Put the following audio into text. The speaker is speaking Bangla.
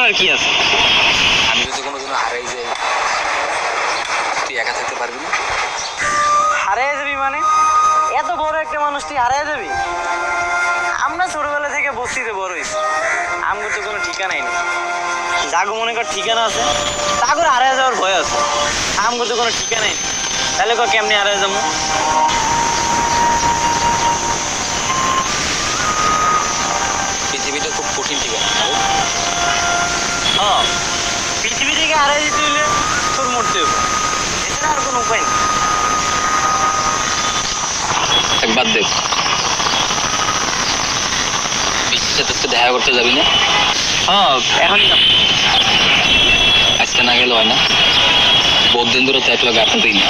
করার কি আছে? আমি যদি কোনো দিন হারাই যাই, তুই একা থাকতে পারবি না? হারিয়ে যাবি মানে? এত বড় একটা মানুষ তুই হারিয়ে যাবি? আমরা ছোটবেলা থেকে বস্তিতে বড় হয়েছি, আমার তো কোনো ঠিকানাই নেই। যাগো মনে কর ঠিকানা আছে, তা করে হারিয়ে যাওয়ার ভয় আছে। আমার তো কোনো ঠিকানাই নেই, তাহলে কেমনি হারিয়ে যাবো? পৃথিবীটা খুব কঠিন ঠিকানা। হ্যাঁ, পৃথিবী থেকে হারিয়ে যেতে হইলে তোর মরতে হবে, এছাড়া আর কোনো উপায় নেই। একবার দেখ, বিশ্বের সাথে দেখা করতে যাবি না? হ্যাঁ, এখনই না। আজকে না গেলে হয় না, বহুত দিন ধরে তো এক লগে আড্ডা দিই না।